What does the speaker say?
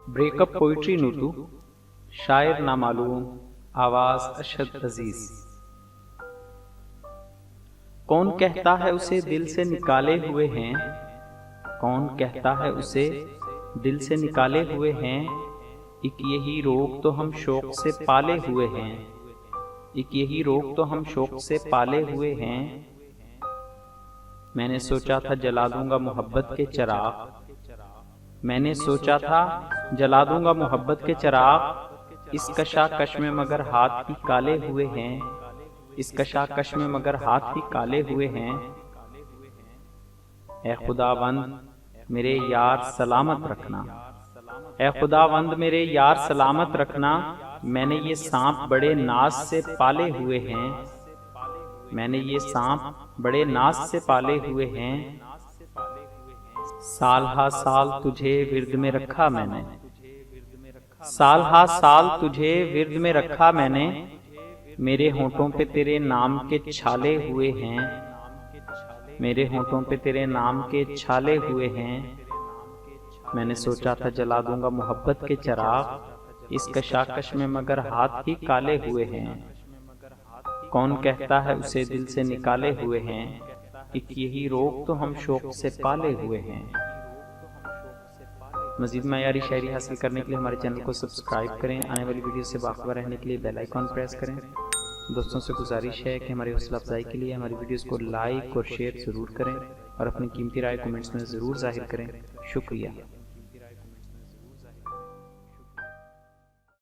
Break up poetry نوتو، شاعر نامعلوم، آواز اشد عزیز۔ کون کہتا ہے اسے دل سے نکالے ہوئے ہیں، کون کہتا ہے اسے دل سے نکالے ہوئے ہیں، ایک یہی روگ تو ہم شوق سے پالے ہوئے ہیں، ایک یہی روگ تو ہم شوق سے پالے ہوئے ہیں۔ میں نے سوچا تھا جلا دوں گا محبت کے چراغ، میں نے سوچا تھا جلا دوں گا محبت کے چراغ، اس کشاکش میں مگر ہاتھ ہی کالے ہوئے ہیں، اس کشاکش میں مگر ہاتھ ہی کالے ہوئے ہیں۔ اے خداوند میرے یار سلامت رکھنا، اے خداوند میرے یار سلامت رکھنا، میں نے یہ سانپ بڑے ناز سے پالے ہوئے ہیں، میں نے یہ سانپ بڑے ناز سے پالے ہوئے ہیں۔ سال ہا سال تجھے ورد میں رکھا میں نے، سال ہا سال تجھے ورد میں رکھا میں نے، میرے ہونٹوں پہ تیرے نام کے چھالے ہوئے ہیں، میرے ہونٹوں پہ تیرے نام کے چھالے ہوئے ہیں۔ میں نے سوچا تھا جلا دوں گا محبت کے چراغ، اس کشاکش میں مگر ہاتھ ہی کالے ہوئے ہیں۔ کون کہتا ہے اسے دل سے نکالے ہوئے ہیں، ایک یہی روگ تو ہم شوق سے پالے ہوئے ہیں۔ مزید معیاری شاعری حاصل کرنے کے لیے ہمارے چینل کو سبسکرائب کریں، آنے والی ویڈیو سے باخبر رہنے کے لیے بیل آئیکن پریس کریں۔ دوستوں سے گزارش ہے کہ ہماری حوصلہ افزائی کے لیے ہماری ویڈیوز کو لائک اور شیئر ضرور کریں اور اپنی قیمتی رائے کمنٹس میں ضرور ظاہر کریں۔ شکریہ۔